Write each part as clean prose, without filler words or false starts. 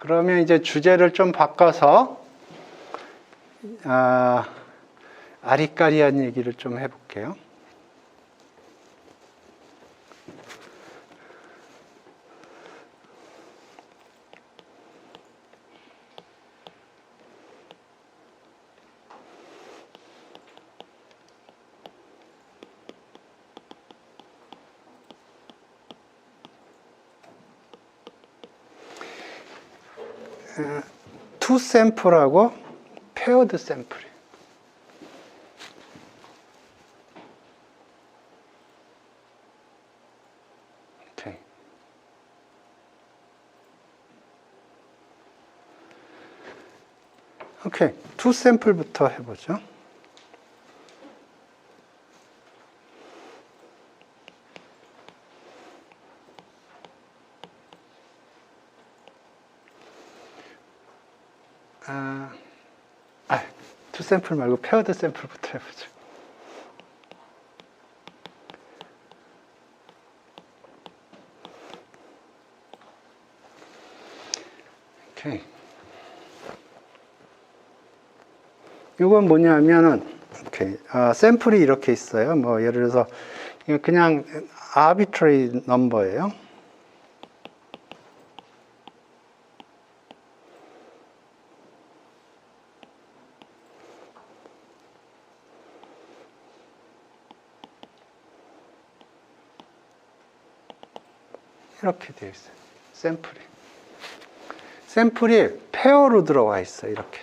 그러면 이제 주제를 좀 바꿔서 아리까리한 얘기를 좀 해볼게요. 투 샘플하고 페어드 샘플이. 오케이. 오케이. 투 샘플부터 해보죠. 투 샘플 말고 페어드 샘플부터 해보죠. 오케이. 이건 뭐냐면은, 오케이. 샘플이 이렇게 있어요. 뭐, 예를 들어서, 이거 그냥 arbitrary number예요. 이렇게 되어 있어요. 샘플이 페어로 들어와 있어요. 이렇게.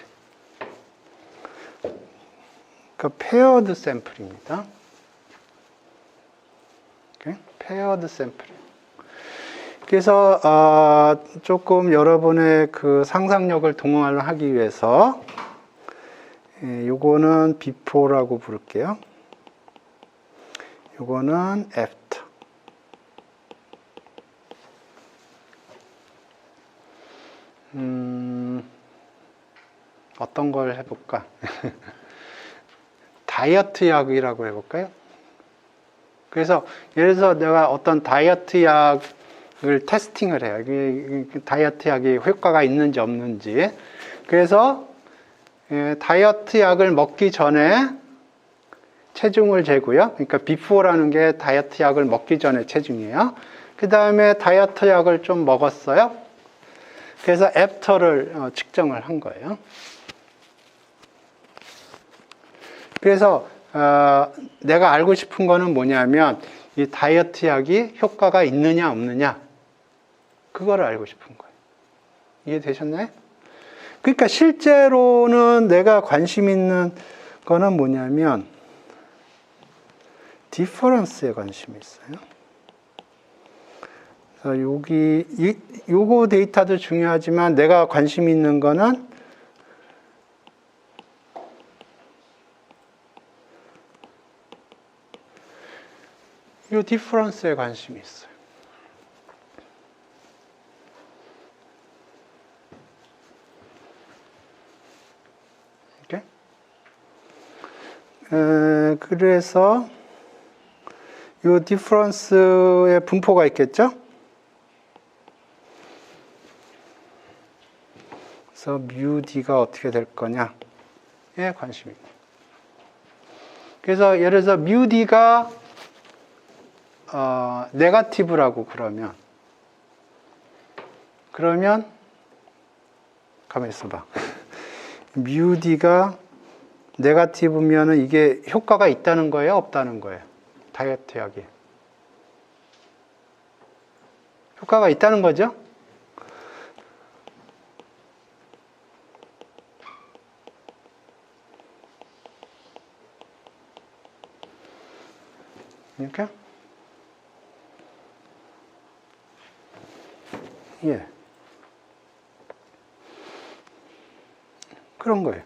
그러니까 페어드 샘플입니다. 페어드 샘플. 그래서 조금 여러분의 그 상상력을 동원하기 위해서 요거는 before라고 부를게요. 요거는 after. 어떤 걸 해볼까? 다이어트 약이라고 해볼까요? 그래서 예를 들어서 내가 어떤 다이어트 약을 테스팅을 해요. 다이어트 약이 효과가 있는지 없는지. 그래서 다이어트 약을 먹기 전에 체중을 재고요. 그러니까 before라는 게 다이어트 약을 먹기 전에 체중이에요. 그 다음에 다이어트 약을 좀 먹었어요. 그래서 애프터를 측정을 한 거예요. 그래서 내가 알고 싶은 거는 뭐냐면 이 다이어트 약이 효과가 있느냐 없느냐 그거를 알고 싶은 거예요. 이해되셨나요? 그러니까 실제로는 내가 관심 있는 거는 뭐냐면 디퍼런스에 관심이 있어요. 요거 데이터도 중요하지만 내가 관심 있는 거는 요 디퍼런스에 관심이 있어요. 이렇게? 그래서 요 디퍼런스의 분포가 있겠죠? 그래서 mu d가 어떻게 될 거냐에 관심이 있어요. 그래서 예를 들어서 mu d가 네거티브라고 그러면 가만히 있어봐. mu d가 네거티브면은 이게 효과가 있다는 거예요, 없다는 거예요? 다이어트 약이 효과가 있다는 거죠? 이렇게? 예. 그런 거예요.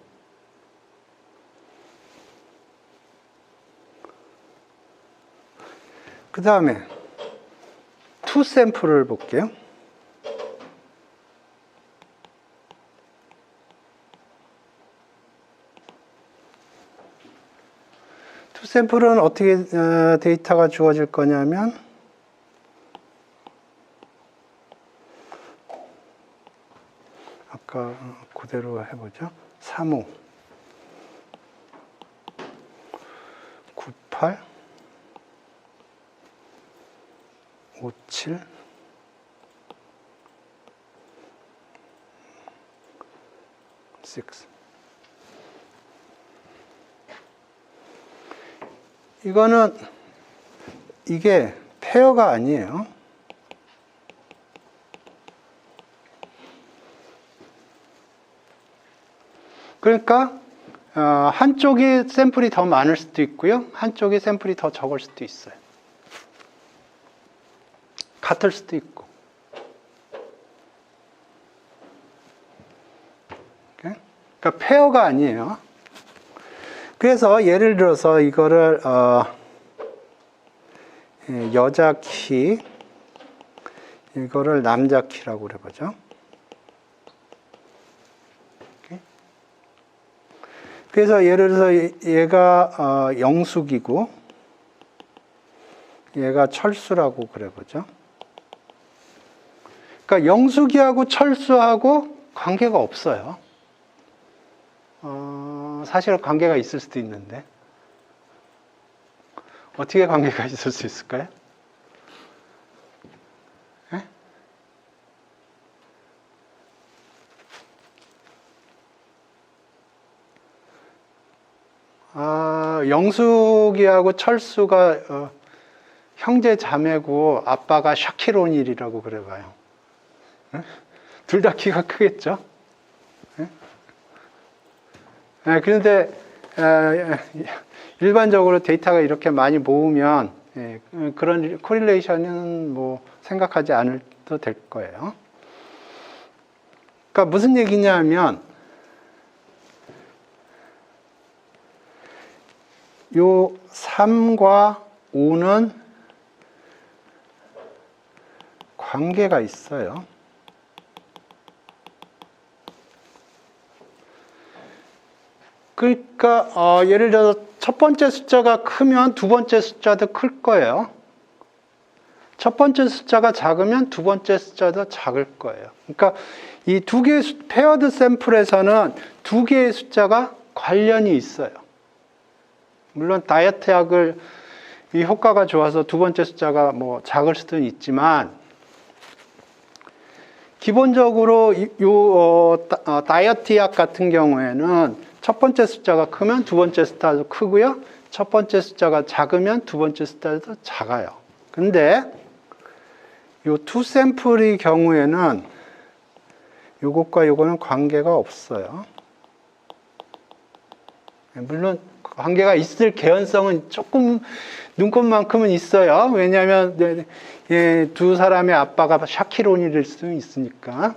그 다음에 투 샘플을 볼게요. 투 샘플은 어떻게 데이터가 주어질 거냐면 아까 그대로 해보죠. 35, 98, 57, 6. 이거는 이게 페어가 아니에요. 그러니까 한쪽이 샘플이 더 많을 수도 있고요. 한쪽이 샘플이 더 적을 수도 있어요. 같을 수도 있고. 그러니까 페어가 아니에요. 그래서 예를 들어서 이거를 여자 키, 이거를 남자 키라고 그래보죠. 그래서 예를 들어서 얘가 영숙이고 얘가 철수라고 그래보죠. 그러니까 영숙이하고 철수하고 관계가 없어요. 사실 관계가 있을 수도 있는데 어떻게 관계가 있을 수 있을까요? 네? 영숙이하고 철수가 형제 자매고 아빠가 샤키로닐이라고 그래봐요. 네? 둘 다 키가 크겠죠? 네? 네, 그런데 일반적으로 데이터가 이렇게 많이 모으면 그런 코릴레이션은 뭐 생각하지 않아도 될 거예요. 그러니까 무슨 얘기냐면 요 3과 5는 관계가 있어요. 그러니까 예를 들어서 첫 번째 숫자가 크면 두 번째 숫자도 클 거예요. 첫 번째 숫자가 작으면 두 번째 숫자도 작을 거예요. 그러니까 이 두 개의 페어드 샘플에서는 두 개의 숫자가 관련이 있어요. 물론 다이어트 약을 이 효과가 좋아서 두 번째 숫자가 뭐 작을 수도 있지만 기본적으로 다이어트 약 같은 경우에는 첫 번째 숫자가 크면 두 번째 숫자도 크고요. 첫 번째 숫자가 작으면 두 번째 숫자도 작아요. 근데 요 투 샘플의 경우에는 요것과 요거는 관계가 없어요. 물론 관계가 있을 개연성은 조금 눈곱만큼은 있어요. 왜냐하면 두 사람의 아빠가 샤키로닐일 수 있으니까.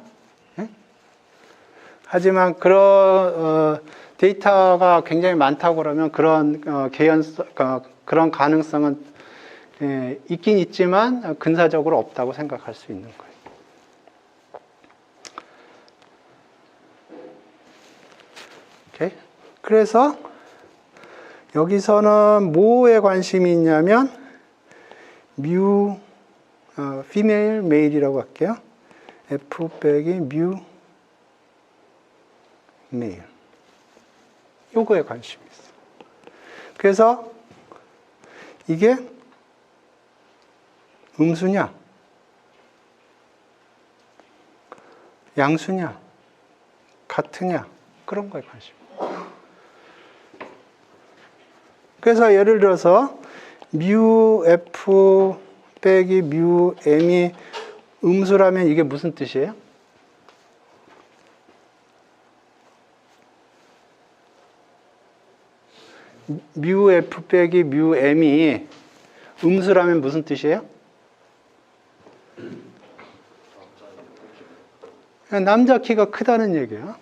하지만 그런 데이터가 굉장히 많다고 그러면 그런 그런 가능성은 있긴 있지만 근사적으로 없다고 생각할 수 있는 거예요. 오케이? 그래서 여기서는 뭐에 관심이 있냐면 뮤 female male이라고 할게요. F 빼기 뮤 male 요거에 관심이 있어. 그래서 이게 음수냐 양수냐 같으냐 그런 거에 관심. 그래서 예를 들어서 뮤 F 빼기 뮤 M이 음수라면 이게 무슨 뜻이에요? 뮤 F 빼기 뮤 M이 음수라면 무슨 뜻이에요? 남자 키가 크다는 얘기예요.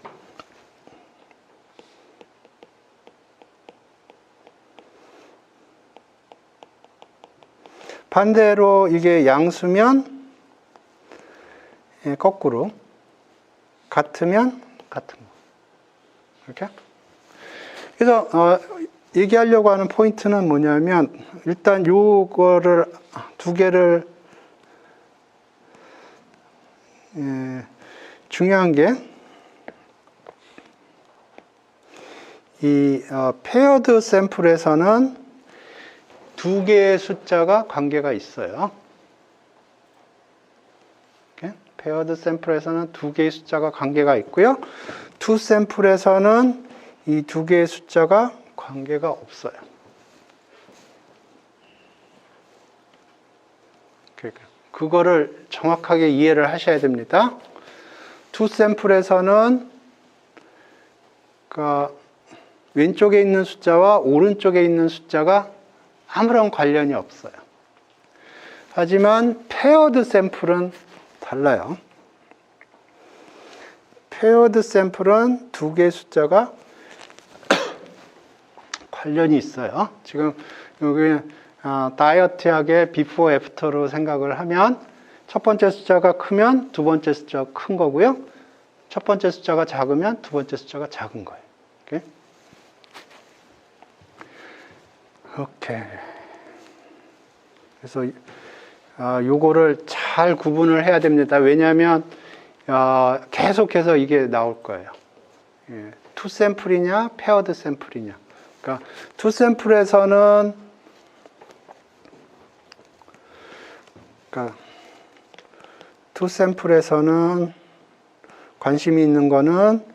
반대로 이게 양수면 거꾸로 같으면 같은 거. 이렇게. 그래서 얘기하려고 하는 포인트는 뭐냐면 일단 요거를 두 개를 중요한 게 이 페어드 샘플에서는 두 개의 숫자가 관계가 있어요. 페어드 샘플에서는 두 개의 숫자가 관계가 있고요. 투 샘플에서는 이 두 개의 숫자가 관계가 없어요. 그거를 정확하게 이해를 하셔야 됩니다. 투 샘플에서는 그러니까 왼쪽에 있는 숫자와 오른쪽에 있는 숫자가 아무런 관련이 없어요. 하지만 페어드 샘플은 달라요. 페어드 샘플은 두 개의 숫자가 관련이 있어요. 지금 여기 다이어트하게 before, after로 생각을 하면 첫 번째 숫자가 크면 두 번째 숫자가 큰 거고요. 첫 번째 숫자가 작으면 두 번째 숫자가 작은 거예요. 오케이. 그래서 요거를 잘 구분을 해야 됩니다. 왜냐하면 계속해서 이게 나올 거예요. 투 샘플이냐, 페어드 샘플이냐. 그러니까 투 샘플에서는 투 샘플에서는 관심이 있는 거는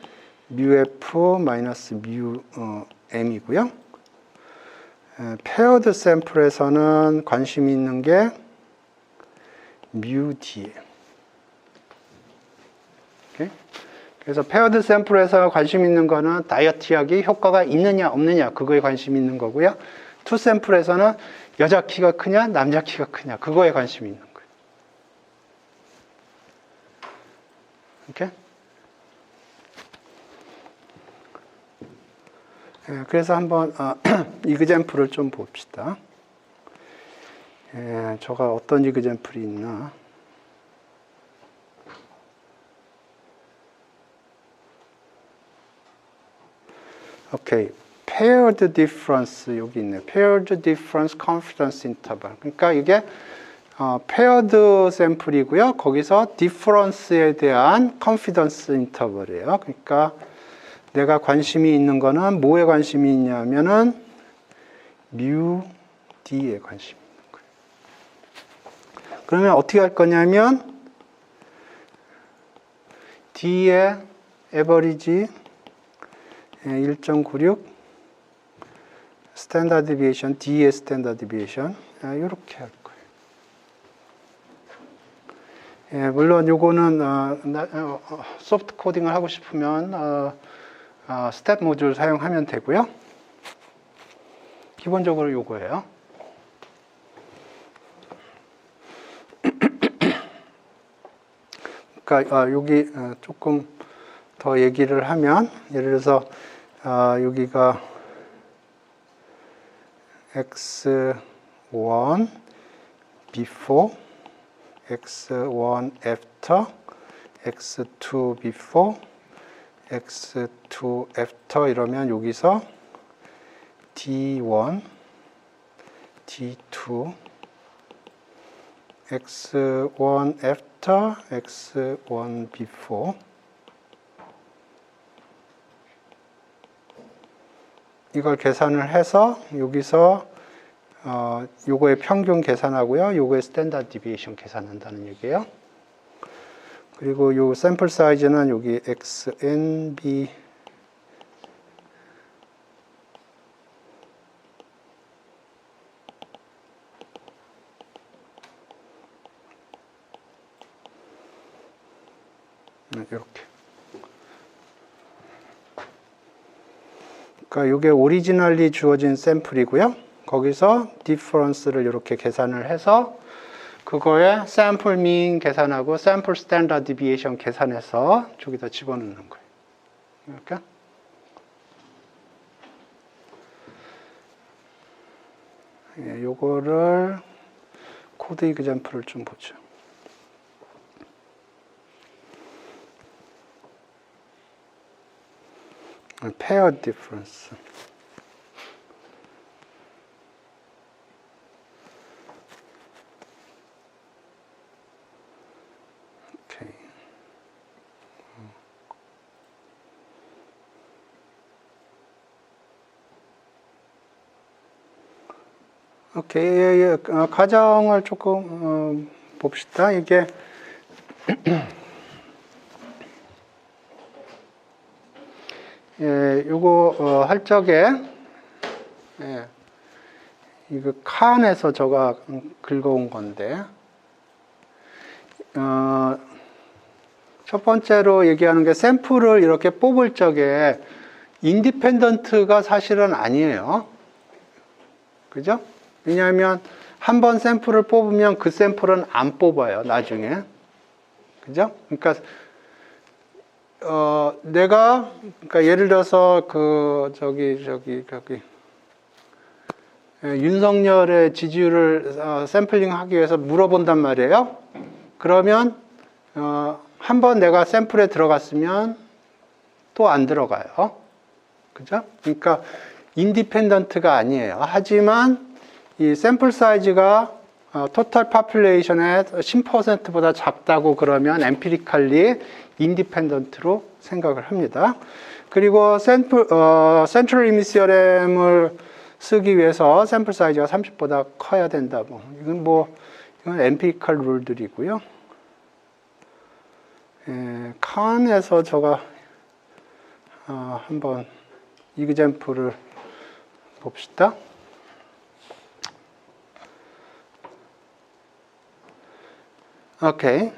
µf 마이너스 µm이고요. 페어드 샘플에서는 관심이 있는 게 µd. 그래서 페어드 샘플에서 관심 있는 거는 다이어트약이 효과가 있느냐 없느냐 그거에 관심 있는 거고요. 투 샘플에서는 여자 키가 크냐 남자 키가 크냐 그거에 관심이 있는 거예요. 이렇게? 그래서 한번 이그젬플을 좀 봅시다. 저가 어떤 이그젬플이 있나? 오케이. paired difference 여기 있네. paired difference confidence interval. 그러니까 이게 paired 샘플이고요. 거기서 difference에 대한 confidence interval이에요. 그러니까 내가 관심이 있는 거는 뭐에 관심이 있냐면은 µd에 관심이 있는 거예요. 그러면 어떻게 할 거냐면 D의 에버리지 1.96 스탠다드 디비에이션, D의 스탠다드 디비에이션 이렇게 할 거예요. 물론 요거는 소프트 코딩을 하고 싶으면 스텝 모듈 사용하면 되고요. 기본적으로 요거예요. 그러니까 여기 조금 더 얘기를 하면 예를 들어서 여기가 x1 before, x1 after, x2 before, x2 after 이러면 여기서 d1, d2, x1 after, x1 before 이걸 계산을 해서 여기서 요거의 평균 계산하고요. 요거의 스탠다드 디비에이션 계산한다는 얘기예요. 그리고 요 샘플 사이즈는 여기 xnb 이렇게. 그러니까 이게 오리지널리 주어진 샘플이고요. 거기서 디퍼런스를 이렇게 계산을 해서 그거에 샘플 민 계산하고 샘플 스탠다드 디비에이션 계산해서 저기다 집어넣는 거예요. 이렇게. 요거를 코드 이그젬플을 좀 보죠. pair difference. 오케이. 오케이. 가정을 조금 봅시다. 이게 요거 할 적에 이거 칸에서 제가 긁어온 건데 첫 번째로 얘기하는 게 샘플을 이렇게 뽑을 적에 인디펜던트가 사실은 아니에요. 그죠? 왜냐하면 한 번 샘플을 뽑으면 그 샘플은 안 뽑아요, 나중에. 그죠? 그러니까 그러니까 예를 들어서 저기 윤석열의 지지율을 샘플링하기 위해서 물어본단 말이에요. 그러면 한 번 내가 샘플에 들어갔으면 또 안 들어가요. 그죠? 그러니까 인디펜던트가 아니에요. 하지만 이 샘플 사이즈가 토탈 파퓰레이션의 10%보다 작다고 그러면 엠피리컬리 인디펜던트로 생각을 합니다. 그리고 센트럴 리밋 시어렘을 쓰기 위해서 샘플 사이즈가 30보다 커야 된다. 이건 엠피리컬 룰들이고요. 칸에서 제가 한번 이그젬플을 봅시다. 오케이.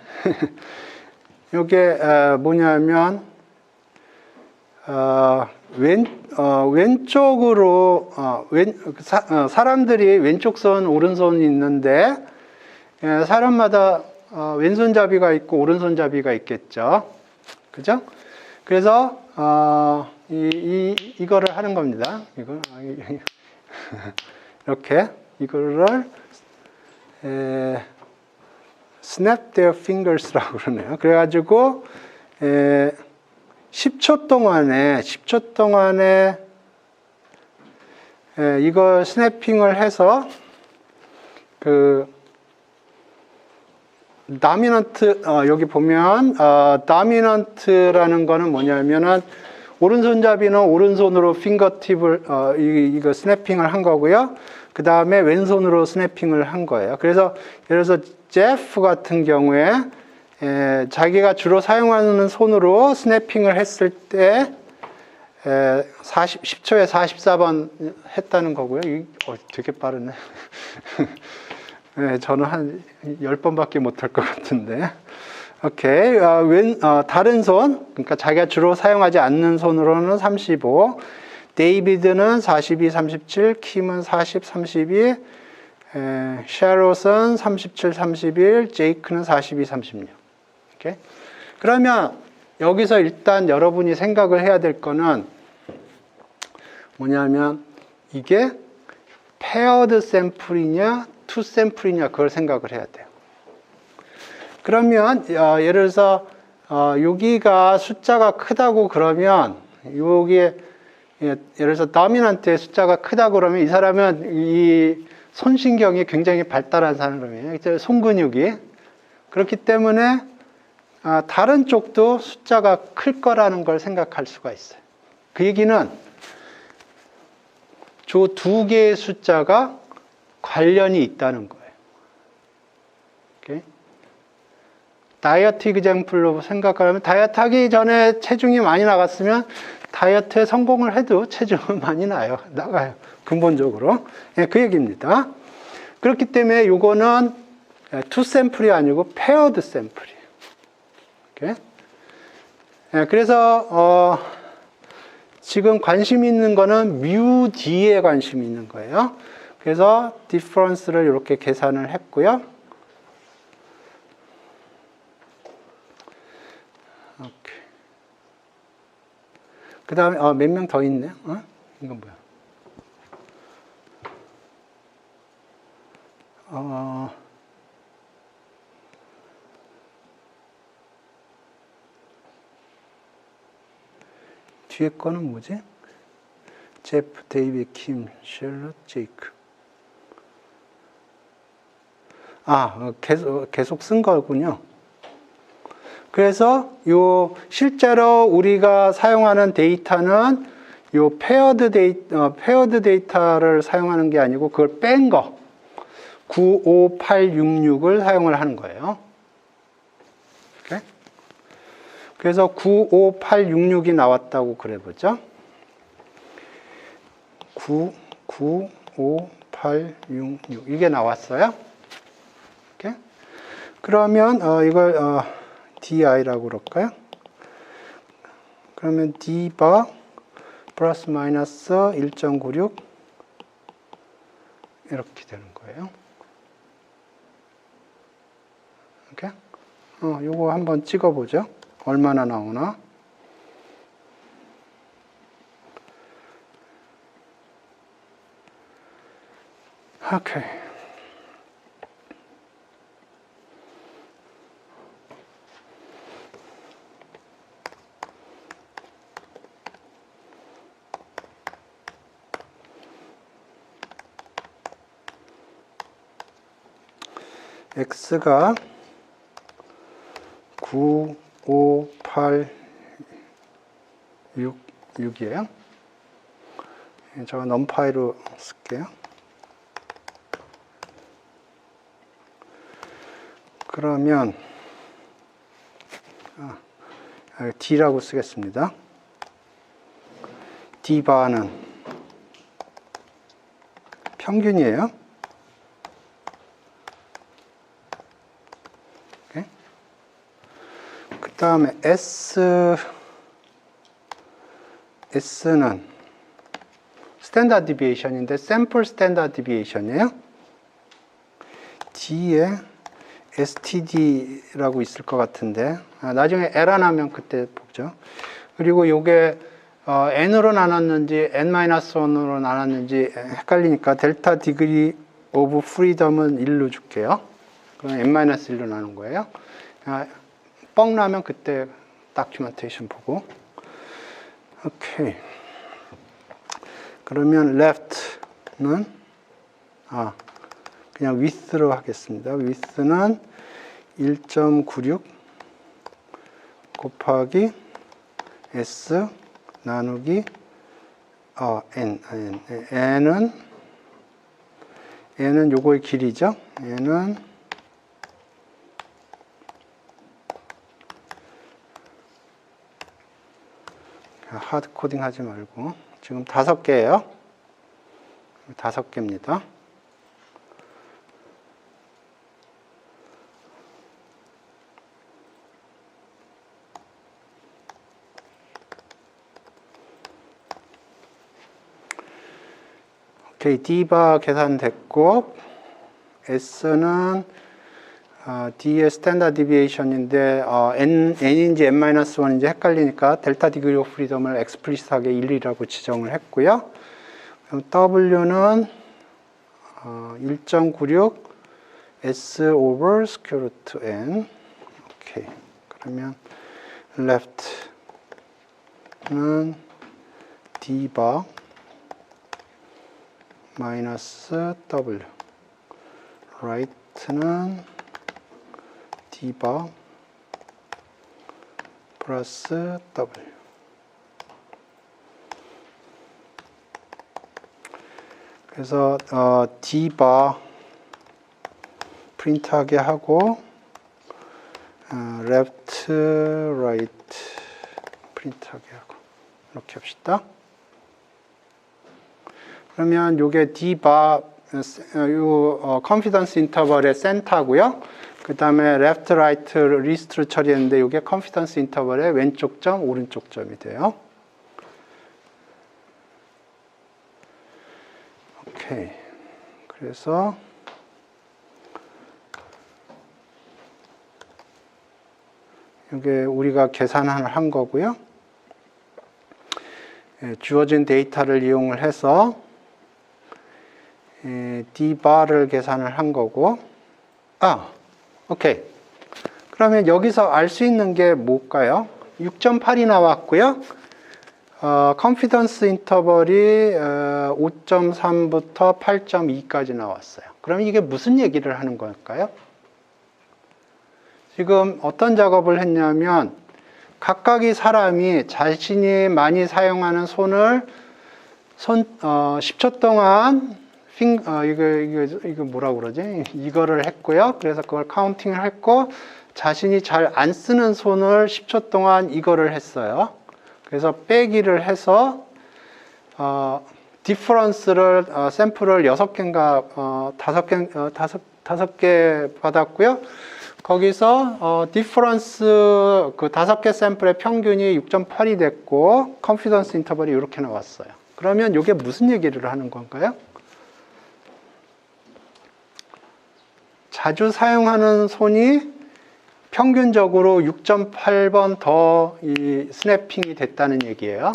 이게 뭐냐면 왼쪽으로 사람들이 왼쪽손 오른손이 있는데 사람마다 왼손잡이가 있고 오른손잡이가 있겠죠. 그죠? 그래서 이거를 하는 겁니다. 이렇게 이거를 snap their fingers라고 그러네요. 그래가지고 10초 동안에 이거 스냅핑을 해서 다미넌트 여기 보면 다미넌트라는 거는 뭐냐면은 오른손잡이는 오른손으로 핑거팁을 이거 스냅핑을 한 거고요. 그 다음에 왼손으로 스냅핑을 한 거예요. 그래서 예를 들어서 제프 같은 경우에 자기가 주로 사용하는 손으로 스냅핑을 했을 때 10초에 44번 했다는 거고요. 되게 빠르네. 저는 한 10번밖에 못할 것 같은데. 오케이. 다른 손, 그러니까 자기가 주로 사용하지 않는 손으로는 35, 데이비드는 42, 37, 킴은 40, 32, 샤롯은 37, 31, 제이크는 42, 36. 오케이. 그러면 여기서 일단 여러분이 생각을 해야 될 거는 뭐냐면 이게 페어드 샘플이냐, 투 샘플이냐 그걸 생각을 해야 돼요. 그러면 예를 들어서 여기가 숫자가 크다고 그러면 여기에 예를 들어서 다미넌트의 숫자가 크다고 그러면 이 사람은 이 손신경이 굉장히 발달한 사람이에요. 손근육이. 그렇기 때문에 다른 쪽도 숫자가 클 거라는 걸 생각할 수가 있어요. 그 얘기는 저 두 개의 숫자가 관련이 있다는 거예요. 오케이? 다이어트 이그젬플로 생각하면 다이어트 하기 전에 체중이 많이 나갔으면 다이어트에 성공을 해도 체중은 많이 나가요. 근본적으로. 그 얘기입니다. 그렇기 때문에 이거는 투 샘플이 아니고 페어드 샘플이에요. 오케이? 그래서 지금 관심 있는 거는 뮤 D에 관심 있는 거예요. 그래서 디퍼런스를 이렇게 계산을 했고요. 오케이. 그 다음에 몇 명 더 있네. 이건 뭐야? 뒤에 거는 뭐지? 제프, 데이비드, 킴, 샬롯, 제이크. 계속 쓴 거군요. 그래서 실제로 우리가 사용하는 데이터는 페어드 데이터를 사용하는 게 아니고 그걸 뺀 거. 95866을 사용을 하는 거예요. 오케이? 그래서 95866이 나왔다고 그래보죠. 95866 이게 나왔어요. 오케이? 그러면 이걸 DI라고 그럴까요? 그러면 D바 플러스 마이너스 1.96 이렇게 되는 거예요. 오케이? 요거 한번 찍어보죠. 얼마나 나오나? 오케이. x가 95866이에요. 제가 넘파이로 쓸게요. 그러면 D라고 쓰겠습니다. D바는 평균이에요. 그 다음에 S는 스탠다드 디비에이션인데 샘플 스탠다드 디비에이션이에요. D에 STD라고 있을 것 같은데 나중에 에러 나면 그때 보죠. 그리고 요게 n으로 나눴는지 n-1으로 나눴는지 헷갈리니까 델타 디그리 오브 프리덤은 1로 줄게요. 그럼 n-1로 나눈 거예요. 뻥 나면 그때 다큐멘테이션 보고. 오케이. 그러면 left는 그냥 width로 하겠습니다. width는 1.96 곱하기 s 나누기 n은 요거의 길이죠. n은 하드 코딩 하지 말고 지금 5개예요. 5개입니다. 오케이, D바 계산됐고 S는 D의 스탠다드 디비에이션인데 n인지 n-1인지 헷갈리니까 델타 디그리 오브 프리덤을 explicit하게 1이라고 지정을 했고요. W는 1.96 S over square root n. 오케이. 그러면 left는 D바 마이너스 W, right는 D바 플러스 W. 그래서 D바 프린트하게 하고 left, right 프린트하게 하고 이렇게 합시다. 그러면 요게 D바 요 컨피던스 인터벌의 센터고요. 그 다음에 레프트, 라이트, 리스트를 처리했는데 요게 컨피던스 인터벌의 왼쪽 점, 오른쪽 점이 돼요. 오케이. 그래서 이게 우리가 계산을 한 거고요. 주어진 데이터를 이용을 해서 D바를 계산을 한 거고. 오케이. 그러면 여기서 알 수 있는 게 뭘까요? 6.8이 나왔고요. 컨피던스 인터벌이 5.3부터 8.2까지 나왔어요. 그럼 이게 무슨 얘기를 하는 걸까요? 지금 어떤 작업을 했냐면 각각의 사람이 자신이 많이 사용하는 손을 10초 동안 이거 뭐라고 그러지? 이거를 했고요. 그래서 그걸 카운팅을 했고, 자신이 잘 안 쓰는 손을 10초 동안 이거를 했어요. 그래서 빼기를 해서, 디퍼런스를, 샘플을 6개인가, 5개 받았고요. 거기서, 디퍼런스 그 5개 샘플의 평균이 6.8이 됐고, 컨피던스 인터벌이 이렇게 나왔어요. 그러면 이게 무슨 얘기를 하는 건가요? 자주 사용하는 손이 평균적으로 6.8번 더 이 스냅핑이 됐다는 얘기예요.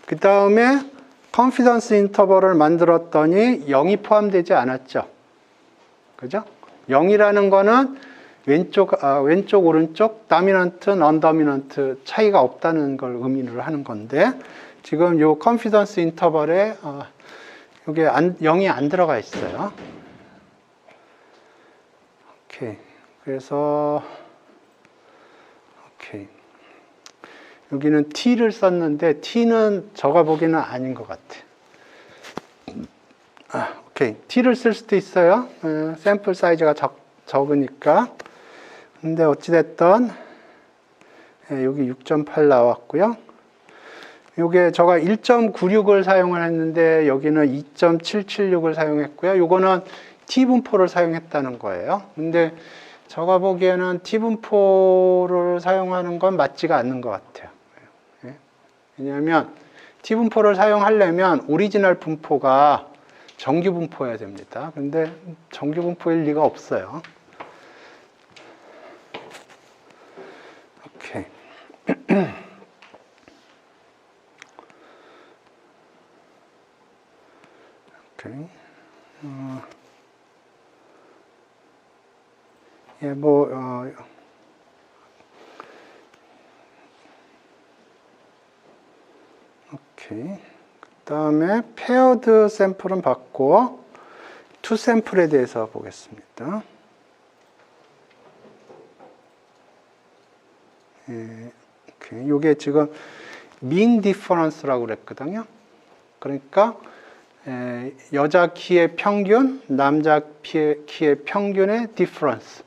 그 다음에 컨피던스 인터벌을 만들었더니 0이 포함되지 않았죠. 그죠? 0이라는 거는 왼쪽, 오른쪽, 다미넌트, 넌더미넌트 차이가 없다는 걸 의미를 하는 건데, 지금 요 컨피던스 인터벌에 이게 0이 안 들어가 있어요. 오케이. 그래서 오케이. 여기는 T를 썼는데 T는 제가 보기에는 아닌 것 같아. 오케이. T를 쓸 수도 있어요. 샘플 사이즈가 적으니까. 근데 어찌됐든 여기 6.8 나왔고요. 요게 제가 1.96을 사용을 했는데 여기는 2.776을 사용했고요. 요거는 T분포를 사용했다는 거예요. 근데 제가 보기에는 T분포를 사용하는 건 맞지가 않는 것 같아요. 왜냐하면 T분포를 사용하려면 오리지널 분포가 정규 분포여야 됩니다. 근데 정규 분포일 리가 없어요. 오케이. 오케이. 오케이. 그 다음에 페어드 샘플은 받고 투 샘플에 대해서 보겠습니다. 오케이. 요게 지금 mean difference라고 그랬거든요. 그러니까 여자 키의 평균, 남자 키의 평균의 difference.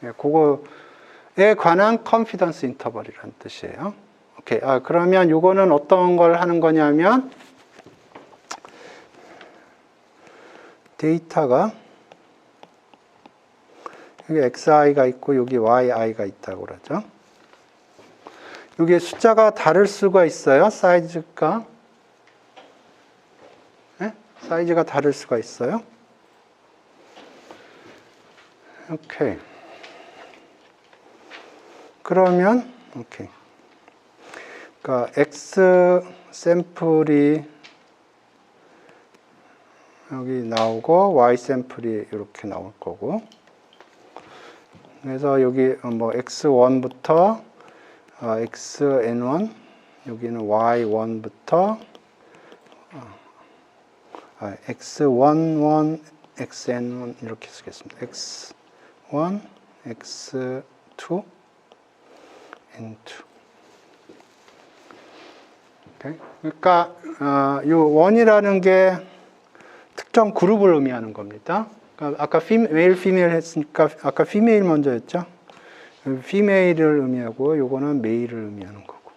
그거에 관한 confidence interval이라는 뜻이에요. 오케이. 그러면 요거는 어떤 걸 하는 거냐면, 데이터가, 여기 xi가 있고, 여기 yi가 있다고 그러죠. 여기 숫자가 다를 수가 있어요. 사이즈가. 네? 사이즈가 다를 수가 있어요. 오케이. 그러면, 오케이. 그러니까 X 샘플이 여기 나오고 Y 샘플이 이렇게 나올 거고, 그래서 여기 뭐 X1부터 XN1, 여기는 Y1부터 X11, XN1 이렇게 쓰겠습니다. X1, X2, N2. 오케이. 그러니까 이 원이라는 게 특정 그룹을 의미하는 겁니다. 그러니까 아까 메일, 피메일 했으니까 아까 피메일 먼저 했죠. 피메일을 의미하고 요거는 메일을 의미하는 거고.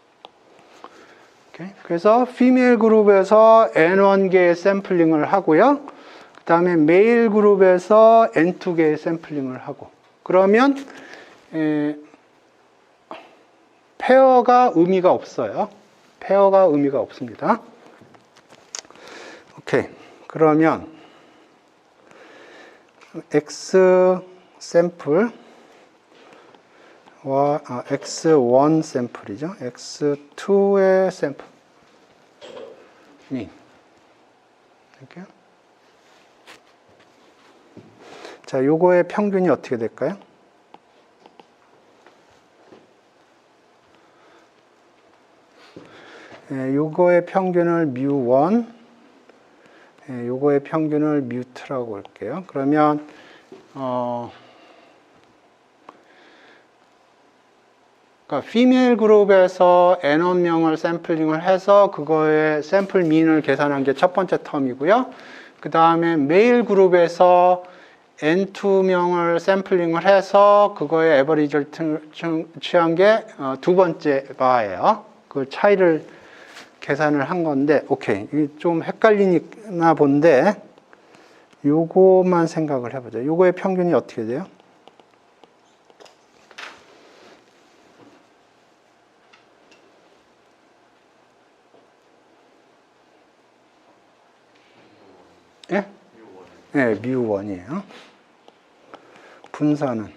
오케이. 그래서 피메일 그룹에서 N1개의 샘플링을 하고요. 그 다음에 메일 그룹에서 N2개의 샘플링을 하고. 그러면 페어가 의미가 없어요. 페어가 의미가 없습니다. 오케이. 그러면 X 샘플 X1 샘플이죠. X2의 샘플. 이렇게. 자, 요거의 평균이 어떻게 될까요? 요거의 평균을 mu1, 요거의 평균을 mu2라고 할게요. 그러면 그러니까 female 그룹에서 N1명을 샘플링을 해서 그거의 샘플 민을 계산한 게 첫 번째 텀이고요. 그 다음에 male 그룹에서 N2명을 샘플링을 해서 그거의 에버리지를 취한 게 두 번째 바예요. 그 차이를 계산을 한 건데, 오케이. 이게 좀 헷갈리나 본데, 요거만 생각을 해보자. 요거의 평균이 어떻게 돼요? 예? 네, 뮤1이에요. 분산은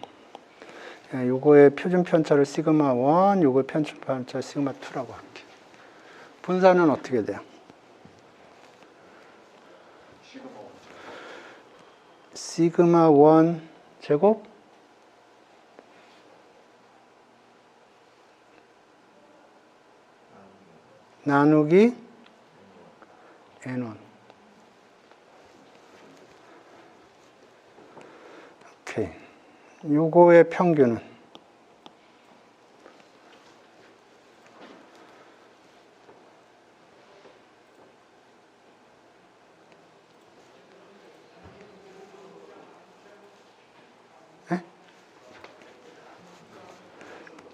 요거의 표준 편차를 시그마 1, 요거의 표준 편차 시그마 2라고 할게. 분산은 어떻게 돼요? 시그마 1 제곱 나누기 N1. 오케이. 요거의 평균은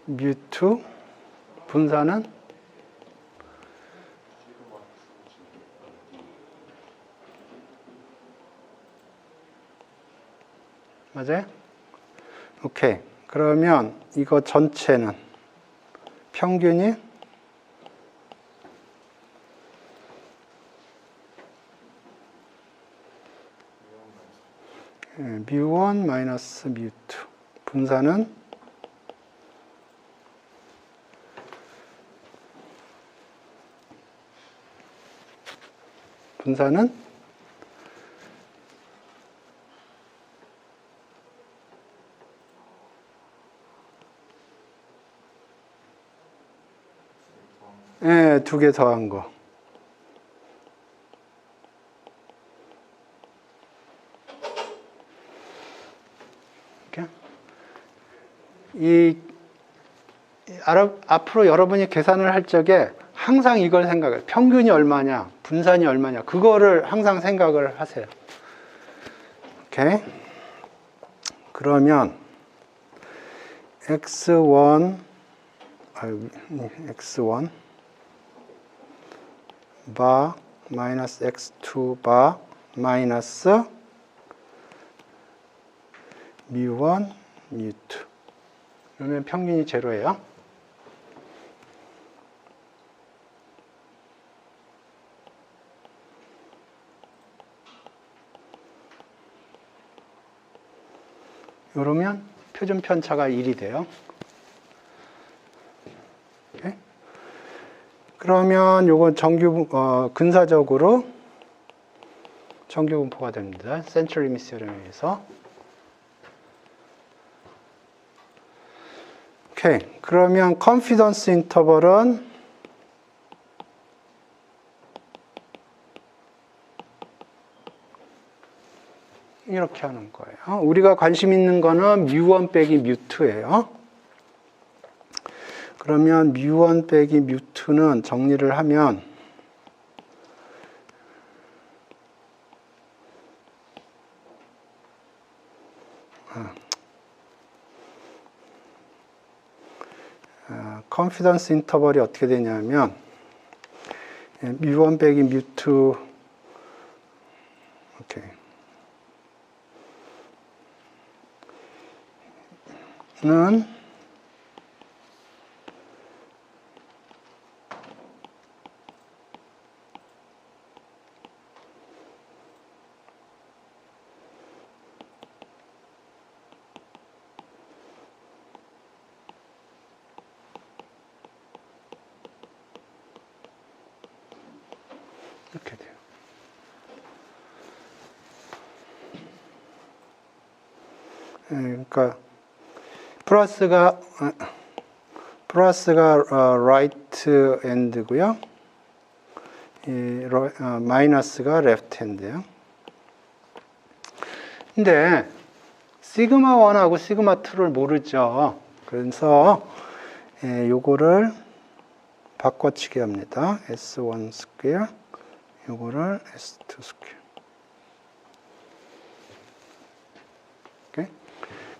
뮤2 분산은 맞아요? 오케이. 그러면 이거 전체는 평균이 뮤1 마이너스 뮤2 분산은 예, 두 개 더한 거. 앞으로 여러분이 계산을 할 적에 항상 이걸 생각해요. 평균이 얼마냐, 분산이 얼마냐, 그거를 항상 생각을 하세요. 오케이. 그러면 x1 바 마이너스 x2 바 마이너스 뮤1 뮤2 그러면 평균이 제로예요. 이러면 표준 편차가 1이 돼요. 오케이? 그러면 요건 근사적으로 정규 분포가 됩니다. 센트럴 리미스에 의해서. 오케이. 그러면 컨피던스 인터벌은 이렇게 하는 거예요. 우리가 관심 있는 거는 뮤1 빼기 뮤2예요. 그러면 뮤1 빼기 뮤2는 정리를 하면 컨피던스 인터벌이 어떻게 되냐면 뮤1 빼기 뮤2 오케이. 는 이렇게 돼요. 그러니까 플러스가 right end고요. 마이너스가 left hand예요. 근데 시그마 1하고 시그마 2를 모르죠. 그래서 요거를 바꿔치기 합니다. S1 스퀘어, 요거를 S2 스퀘어. 오케이?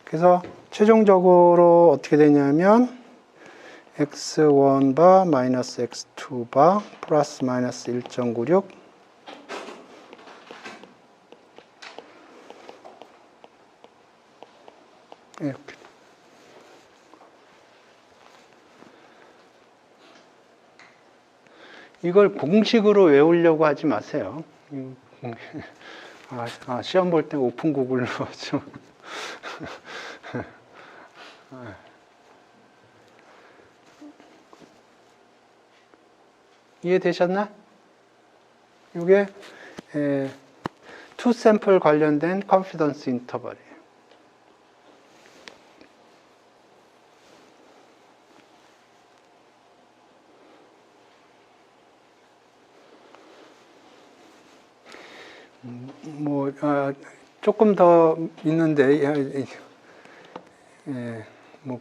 그래서 최종적으로 어떻게 되냐면 x1바 마이너스 x2바 플러스 마이너스 1.96 이렇게. 이걸 공식으로 외우려고 하지 마세요. 시험 볼 때 오픈 구글로 좀. 이해되셨나? 이게 투 샘플 관련된 컨피던스 인터벌이에요. 조금 더 있는데,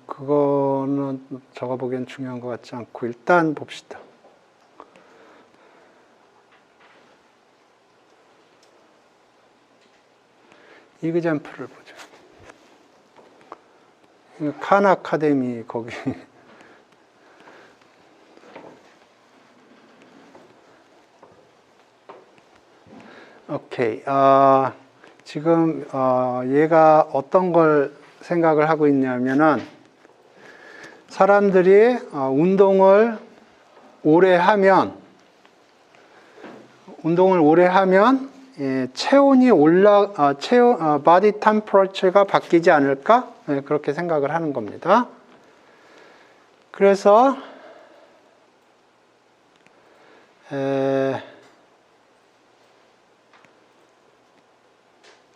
그거는 적어보기엔 중요한 것 같지 않고, 일단 봅시다. 이그젬플을 보죠. 칸 아카데미 거기. 오케이. 지금 얘가 어떤 걸 생각을 하고 있냐면은 사람들이 운동을 오래 하면 체온이 body temperature가 바뀌지 않을까? 네, 그렇게 생각을 하는 겁니다. 그래서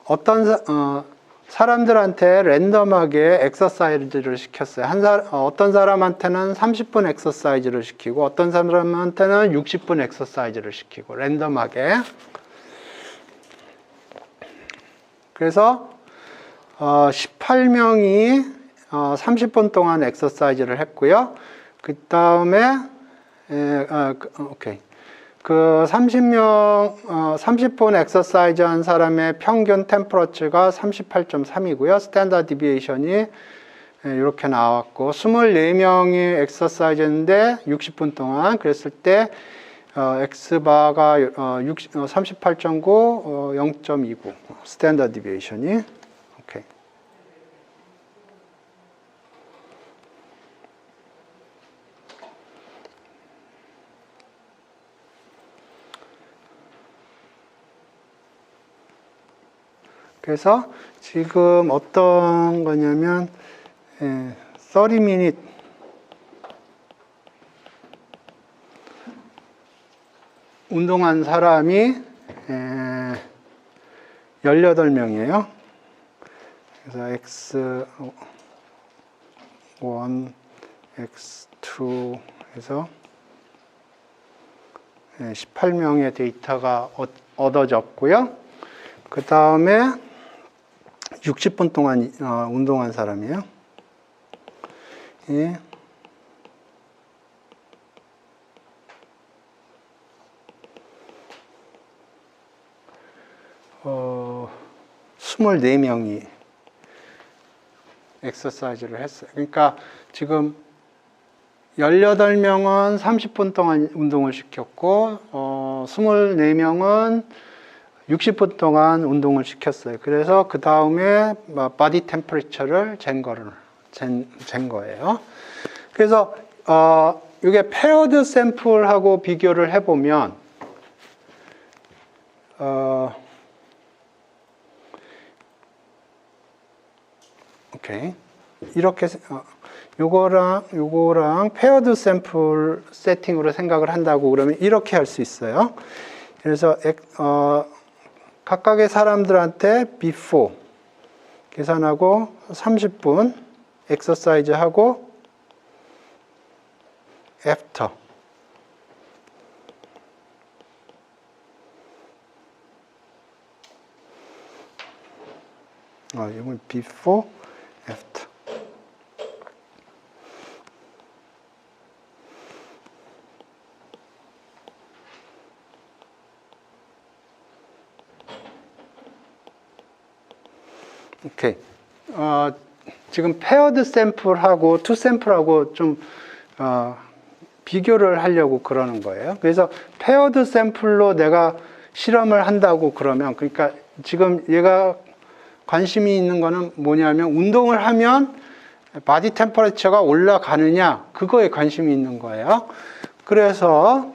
어떤 사람들한테 랜덤하게 엑서사이즈를 시켰어요. 어떤 사람한테는 30분 엑서사이즈를 시키고 어떤 사람한테는 60분 엑서사이즈를 시키고 랜덤하게. 그래서 18명이 30분 동안 엑서사이즈를 했고요. 그 다음에 그 30분 엑서사이즈 한 사람의 평균 템퍼러처가 38.3이고요. 스탠다드 디비에이션이 이렇게 나왔고 24명이 엑서사이즈 했는데 60분 동안 그랬을 때 X바가 38.9, 0.29 스탠다드 디비에이션이. 오케이. 그래서 지금 어떤 거냐면 30미닛 운동한 사람이 18명이에요. 그래서 X1, X2 해서 18명의 데이터가 얻어졌고요. 그 다음에 60분 동안 운동한 사람이에요. 예. 24명이 엑서사이즈를 했어요. 그러니까 지금 18명은 30분 동안 운동을 시켰고 24명은 60분 동안 운동을 시켰어요. 그래서 그 다음에 바디 템퍼리처를 잰 거예요. 그래서 이게 페어드 샘플하고 비교를 해보면 오케이. 이렇게 요거랑 페어드 샘플 세팅으로 생각을 한다고 그러면 이렇게 할 수 있어요. 그래서 각각의 사람들한테 before 계산하고 30분 엑서사이즈 하고 after 이건 before after 오케이. 지금 페어드 샘플하고 투 샘플하고 좀 비교를 하려고 그러는 거예요. 그래서 페어드 샘플로 내가 실험을 한다고 그러면, 그러니까 지금 얘가 관심이 있는 거는 뭐냐면 운동을 하면 바디 템퍼레처가 올라가느냐, 그거에 관심이 있는 거예요. 그래서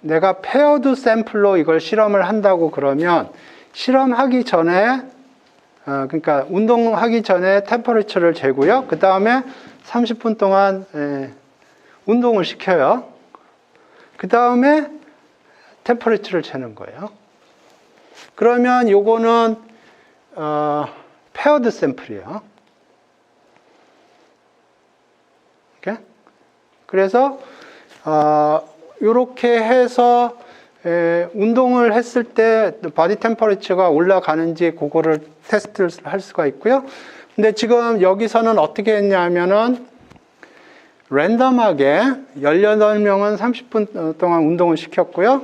내가 페어드 샘플로 이걸 실험을 한다고 그러면 실험하기 전에 그러니까 운동하기 전에 템퍼레처를 재고요. 그 다음에 30분 동안 운동을 시켜요. 그 다음에 템퍼레처를 재는 거예요. 그러면 요거는 페어드 샘플이에요. 오케이? 그래서 요렇게 해서 운동을 했을 때 바디 템퍼레처가 올라가는지 그거를 테스트를 할 수가 있고요. 근데 지금 여기서는 어떻게 했냐면은 랜덤하게 18명은 30분 동안 운동을 시켰고요.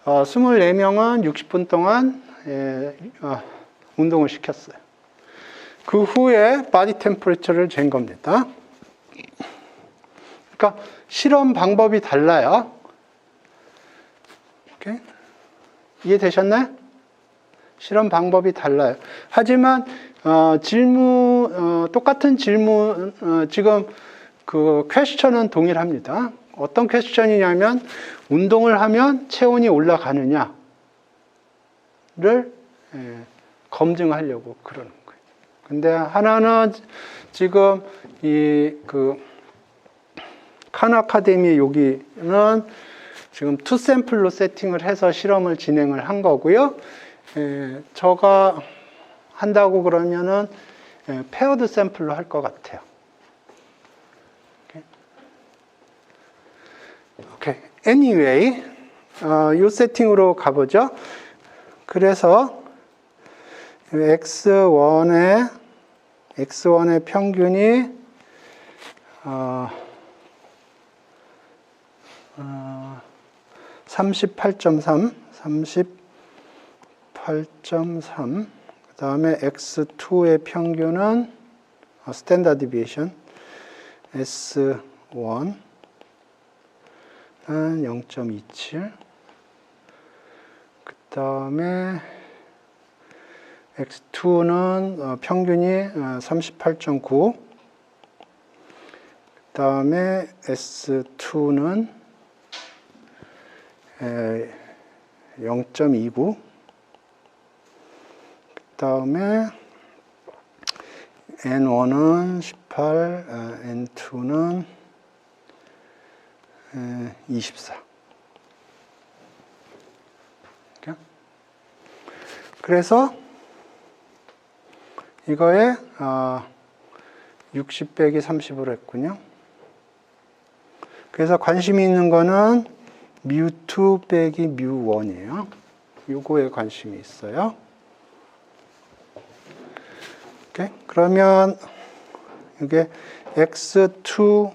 24명은 60분 동안 운동을 시켰어요. 그 후에 바디 템퍼레처를 잰 겁니다. 그러니까 실험 방법이 달라요. 오케이? 이해되셨나요? 실험 방법이 달라요. 하지만 똑같은 질문 지금 그 퀘스천은 동일합니다. 어떤 퀘스천이냐면 운동을 하면 체온이 올라가느냐를 검증하려고 그러는 거예요. 근데 하나는 지금 칸 아카데미 여기는 지금 투 샘플로 세팅을 해서 실험을 진행을 한 거고요. 저가 한다고 그러면은 페어드 샘플로 할 것 같아요. 오케이. Anyway, 이 세팅으로 가보죠. 그래서 X1의 평균이 38.3, 그 다음에 X2의 평균은 스탠다드 디비에이션 S1은 0.27, 그 다음에 X2는 평균이 38.9, 그 다음에 S2는 0.29, 그 다음에 N1은 18, N2는 24. 그래서 이거에 60 빼기 30으로 했군요. 그래서 관심이 있는 거는 µ2 빼기 µ1이에요. 요거에 관심이 있어요. 오케이? 그러면 이게 X2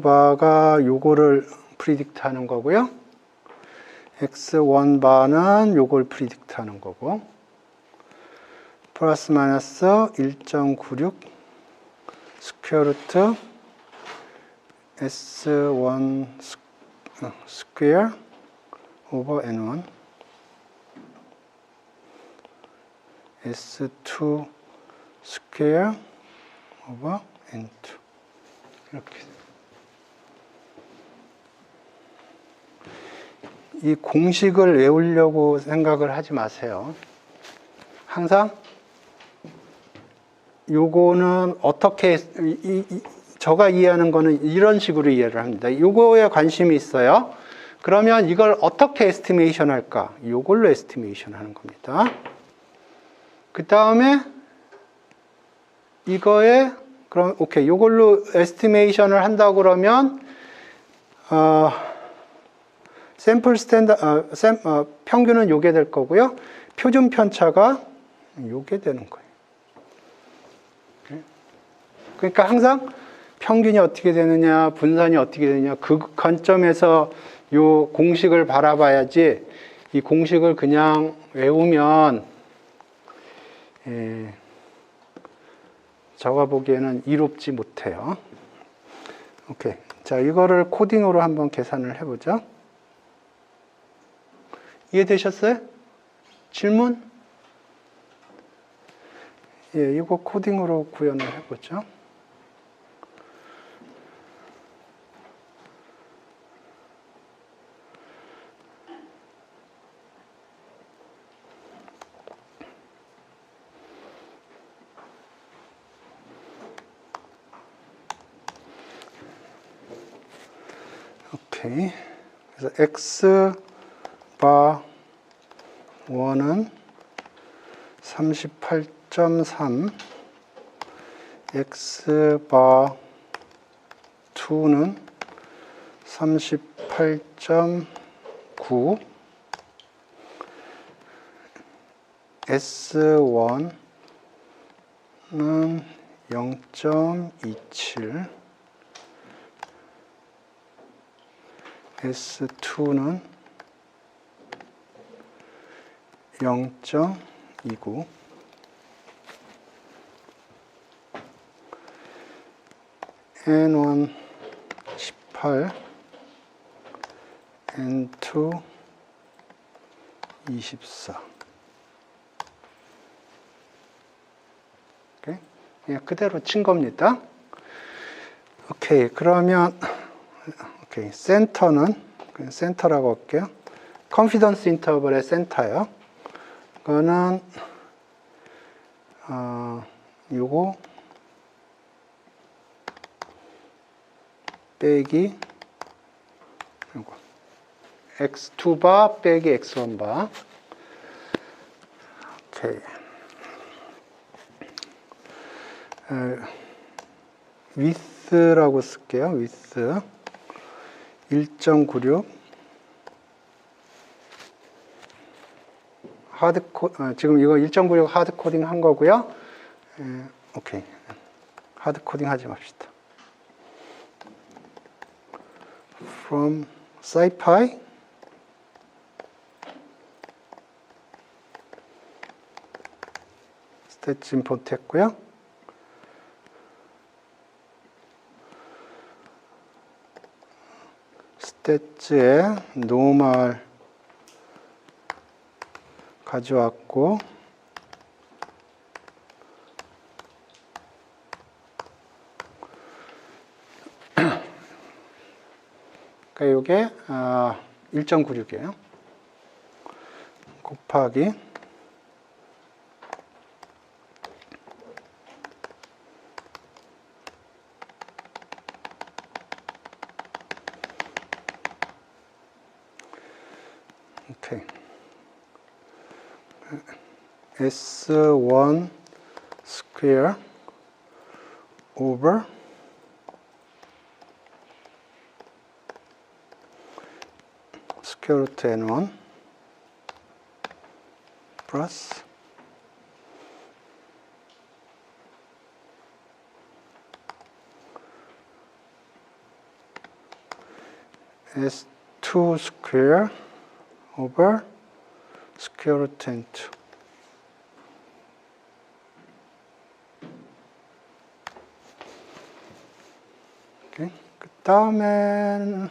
바가 요거를 프리딕트 하는 거고요. X1 바는 요걸 프리딕트 하는 거고, 플러스 마이너스 1.96 스퀘어 루트 S1 스퀘어 오버 N1 S2 스퀘어 오버 N2 이렇게. 이 공식을 외우려고 생각을 하지 마세요. 항상 요거는 어떻게 저가 이해하는 거는 이런 식으로 이해를 합니다. 요거에 관심이 있어요. 그러면 이걸 어떻게 에스티메이션 할까? 요걸로 에스티메이션 하는 겁니다. 그 다음에 이거에 그럼 오케이, 요걸로 에스티메이션을 한다고 그러면 샘플 평균은 요게 될 거고요. 표준 편차가 요게 되는 거예요. 그러니까 항상 평균이 어떻게 되느냐, 분산이 어떻게 되느냐, 그 관점에서 요 공식을 바라봐야지 이 공식을 그냥 외우면 적어보기에는 이롭지 못해요. 오케이. 자, 이거를 코딩으로 한번 계산을 해보죠. 이해되셨어요? 질문? 예, 이거 코딩으로 구현을 해보죠. 오케이. 그래서 x 바 1은 38.3, x 바 2는 38.9, S1는 0.27, S2는 0.29, N1 18, N2 24. 오케이? 예, 그대로 친 겁니다. 오케이, 그러면 오케이, 센터는 그냥 센터라고 할게요. 컨피던스 인터벌의 센터예요. 그거는 요거 빼기 요거 x2바 빼기 x1바. 오케이. width라고 쓸게요. width 1.96 지금 이거 1.96 하드 코딩 한 거고요. 오케이. 하드 코딩 하지 맙시다. from scipy stats import 했고요. stats에 normal 가져왔고 그러니까 이게 1.96이에요. 곱하기 오케이. S1 square over square root n1 플러스 S2 square over square root n2. 오케이. 그 다음에는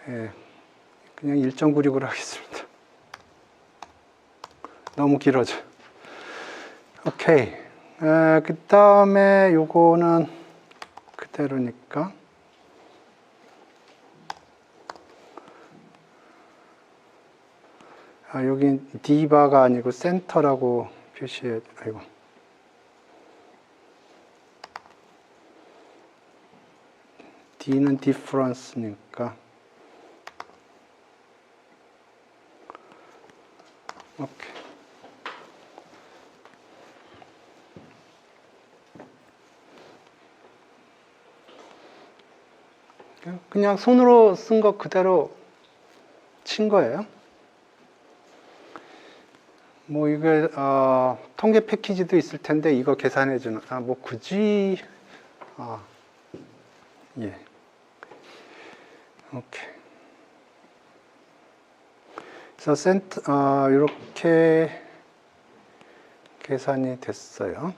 예, 그냥 1.96으로 하겠습니다. 너무 길어져. 오케이. 그 다음에 요거는 그대로니까. 여기 D바가 아니고 센터라고 표시해. 아이고. D는 difference니까. 오케이. 그냥 손으로 쓴 거 그대로 친 거예요. 뭐 이게 통계 패키지도 있을 텐데 이거 계산해 주는 뭐 굳이 예. 오케이. 그래서 이렇게 계산이 됐어요.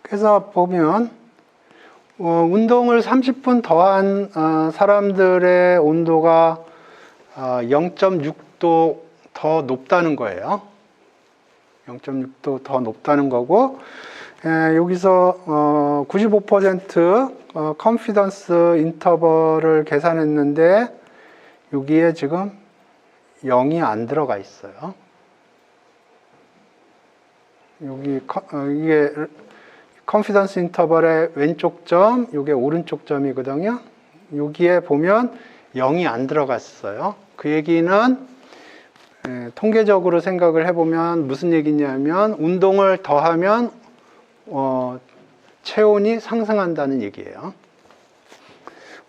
그래서 보면 운동을 30분 더한 사람들의 온도가 0.6도 더 높다는 거예요. 0.6도 더 높다는 거고, 여기서 95% 컨피던스 인터벌을 계산했는데 여기에 지금 0이 안 들어가 있어요. 여기 이게 컨피던스 인터벌의 왼쪽 점, 이게 오른쪽 점이거든요. 여기에 보면 0이 안 들어갔어요. 그 얘기는 통계적으로 생각을 해보면 무슨 얘기냐면 운동을 더하면 체온이 상승한다는 얘기예요.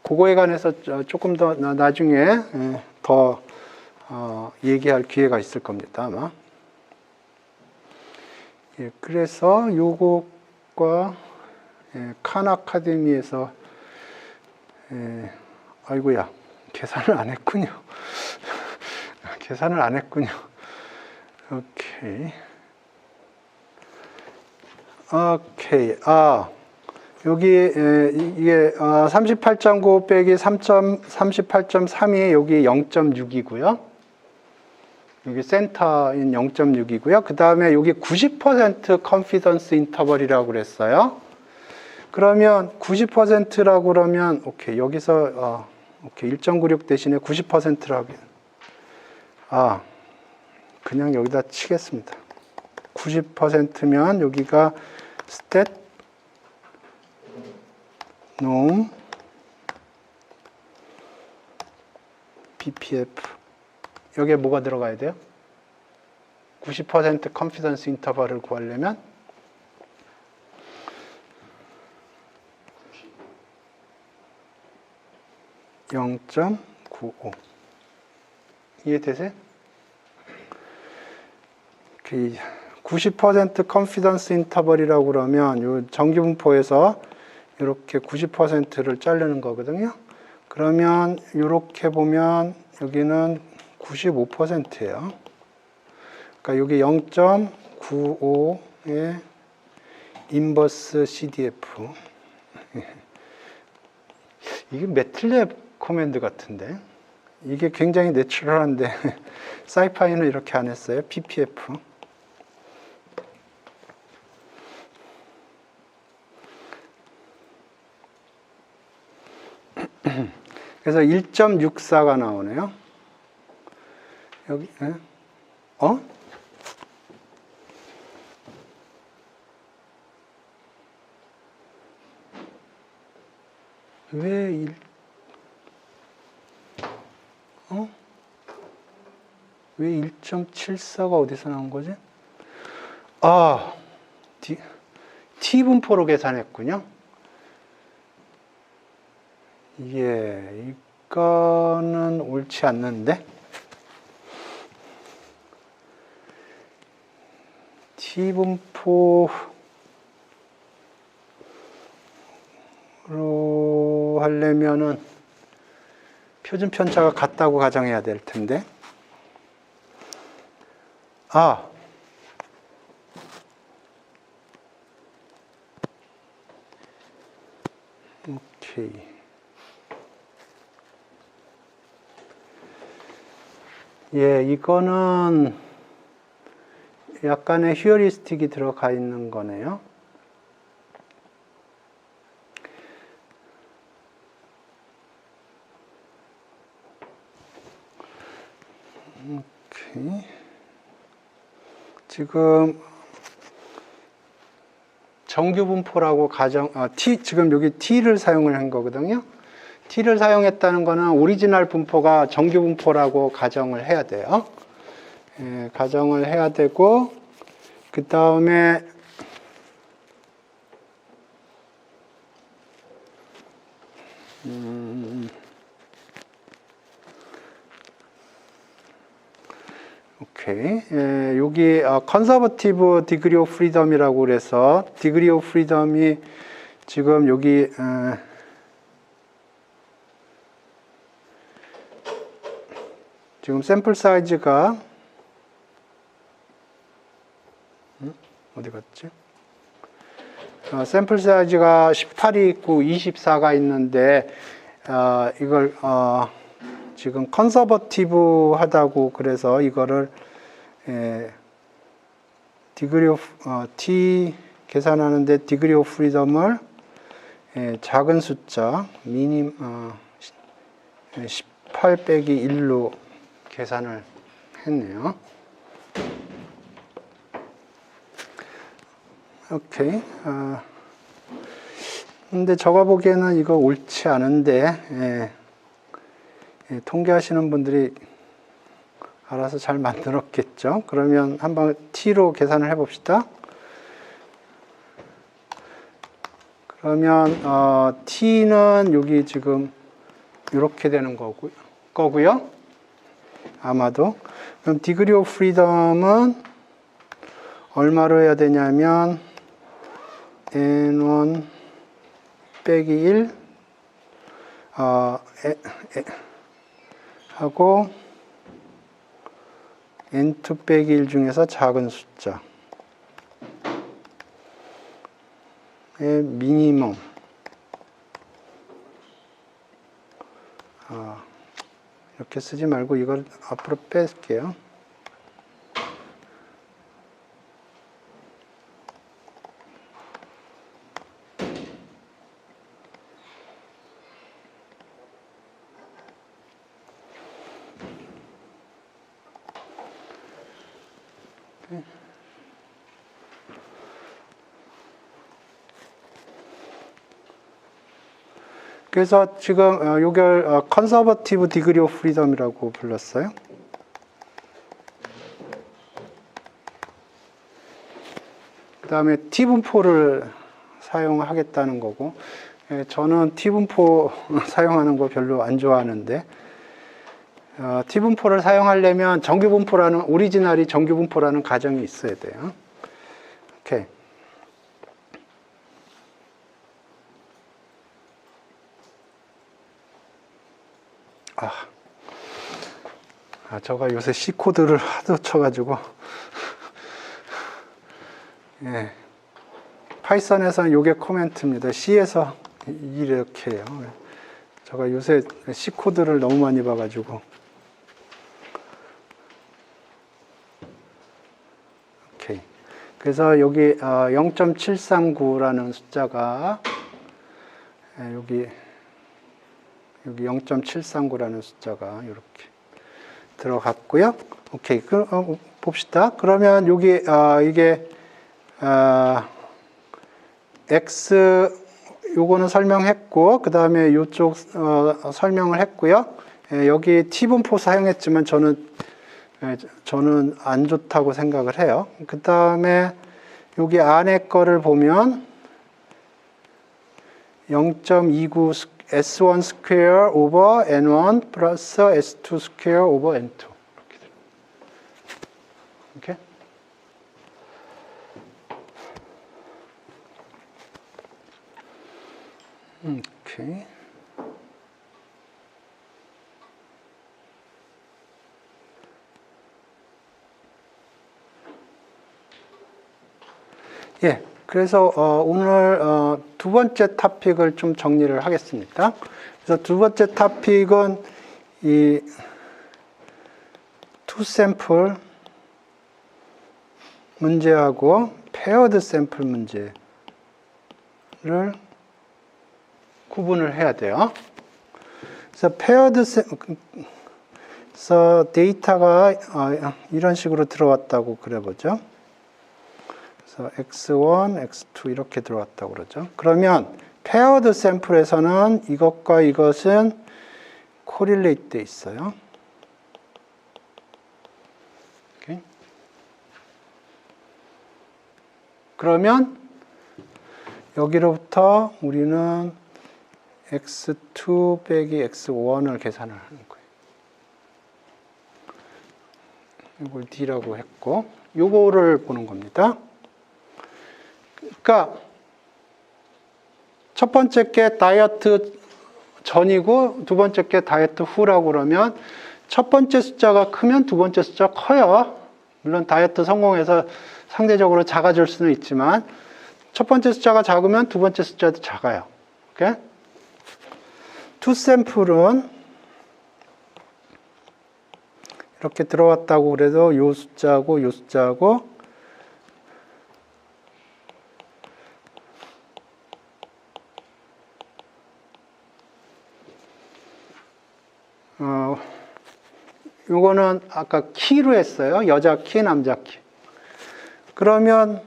그거에 관해서 조금 더 나중에 더 얘기할 기회가 있을 겁니다, 아마. 예, 그래서 요것과 칸 아카데미에서 아이고야, 계산을 안 했군요. 계산을 안 했군요. 오케이. 여기 이게 38.9 빼기 38.3이 여기 0.6이고요. 여기 센터인 0.6이고요. 그 다음에 여기 90% 컨피던스 인터벌이라고 그랬어요. 그러면 90%라고 그러면 오케이, 여기서 오케이, 1.96 대신에 90%라고 그냥 여기다 치겠습니다. 90%면 여기가 스탯 놈 BPF, 여기에 뭐가 들어가야 돼요? 90% 컨피던스 인터벌을 구하려면 0.95. 이해되세요? 90% 컨피던스 인터벌이라고 그러면 요 정규분포에서 이렇게 90%를 자르는 거거든요. 그러면 이렇게 보면 여기는 95%예요. 그러니까 여기 0.95의 인버스 CDF. 이게 매틀랩 코맨드 같은데. 이게 굉장히 내추럴한데 사이파이는 이렇게 안 했어요. PPF. 그래서 1.64가 나오네요. 여기, 왜 왜 1.74가 어디서 나온 거지? T분포로 계산했군요. 예, 이거는 옳지 않는데. T분포로 하려면은 표준 편차가 같다고 가정해야 될 텐데. 오케이. 예, 이거는 약간의 휴어리스틱이 들어가 있는 거네요. 오케이. 지금 정규분포라고 지금 여기 T를 사용을 한 거거든요. T를 사용했다는 거는 오리지널 분포가 정규분포라고 가정을 해야 돼요. 예, 가정을 해야 되고, 그 다음에 오케이. 예, 여기 컨서버티브 디그리 오브 프리덤이라고 그래서 디그리 오브 프리덤이 지금 여기 지금 샘플 사이즈가 어디 갔지? 샘플 사이즈가 18이 있고 24가 있는데 이걸 지금 컨서버티브 하다고 그래서 이거를 디그리 오브 t 계산하는데 디그리 오브 프리덤을 작은 숫자 미니 18 빼기 1로 계산을 했네요. 오케이. 근데 제가 보기에는 이거 옳지 않은데 통계하시는 분들이 알아서 잘 만들었겠죠. 그러면 한번 t로 계산을 해봅시다. 그러면 t는 여기 지금 이렇게 되는 거고요. 아마도. 그럼 디그리 오브 프리덤은 얼마로 해야 되냐면 n1 빼기 1 하고 n2 빼기 1 중에서 작은 숫자의 미니멈 이렇게 쓰지 말고 이걸 앞으로 뺄게요. 그래서 지금 이걸 컨서버티브 디그리 오브 프리덤이라고 불렀어요. 그 다음에 t분포를 사용하겠다는 거고, 저는 t분포 사용하는 거 별로 안 좋아하는데 t분포를 사용하려면 정규분포라는 오리지널이 정규분포라는 가정이 있어야 돼요. 오케이. 제가 요새 C코드를 하도 쳐가지고, 예. 파이썬에서는 요게 코멘트입니다. C에서 이렇게 해요. 제가 요새 C코드를 너무 많이 봐가지고. 오케이. 그래서 여기 0.739라는 숫자가, 여기 0.739라는 숫자가 이렇게 들어갔고요. 오케이. 봅시다. 그러면 여기 이게 x 요거는 설명했고 그 다음에 요쪽 설명을 했고요. 여기 t분포 사용했지만 저는 안 좋다고 생각을 해요. 그 다음에 여기 안에 거를 보면 0.29 S1 스퀘어 오버 N1 플러스 S2 스퀘어 오버 N2 이렇게. 오케이. 예. 그래서 오늘 두 번째 토픽을 좀 정리를 하겠습니다. 그래서 두 번째 토픽은 이 투 샘플 문제하고 페어드 샘플 문제를 구분을 해야 돼요. 그래서 페어드 그래서 데이터가 이런 식으로 들어왔다고 그려보죠. 그래서 x1, x2 이렇게 들어왔다고 그러죠. 그러면 페어드 샘플에서는 이것과 이것은 코릴레이트 돼 있어요. 오케이. 그러면 여기로부터 우리는 x2 빼기 x1을 계산을 하는 거예요. 이걸 D라고 했고, 요거를 보는 겁니다. 그러니까 첫 번째 게 다이어트 전이고 두 번째 게 다이어트 후라고 그러면 첫 번째 숫자가 크면 두 번째 숫자 커요. 물론 다이어트 성공해서 상대적으로 작아질 수는 있지만 첫 번째 숫자가 작으면 두 번째 숫자도 작아요. 오케이? 투 샘플은 이렇게 들어왔다고 그래도 요 숫자하고 요 숫자하고 요거는 아까 키로 했어요. 여자 키, 남자 키. 그러면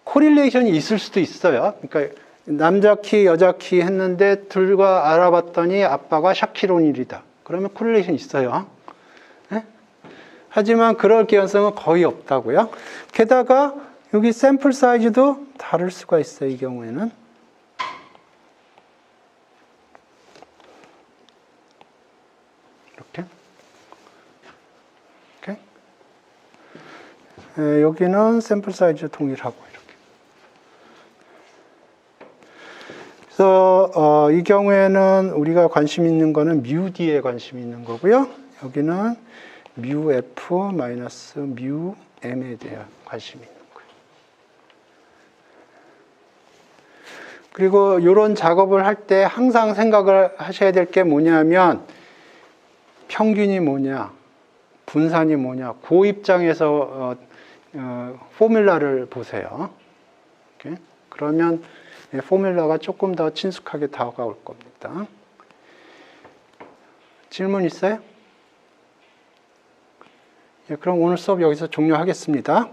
코릴레이션이 있을 수도 있어요. 그러니까 남자 키, 여자 키 했는데 둘과 알아봤더니 아빠가 샤키로닐이다. 그러면 코릴레이션 있어요. 네? 하지만 그럴 개연성은 거의 없다고요. 게다가 여기 샘플 사이즈도 다를 수가 있어요. 이 경우에는. 이렇게. 이렇게. 여기는 샘플 사이즈 동일하고. 그래서 이 경우에는 우리가 관심 있는 거는 뮤 D에 관심 있는 거고요. 여기는 뮤 F 마이너스 뮤 M에 대한 관심이 있는 거예요. 그리고 이런 작업을 할 때 항상 생각을 하셔야 될 게 뭐냐면 평균이 뭐냐, 분산이 뭐냐, 그 입장에서 포뮬라를 보세요. 이렇게. 그러면 포뮬러가 조금 더 친숙하게 다가올 겁니다. 질문 있어요? 그럼 오늘 수업 여기서 종료하겠습니다.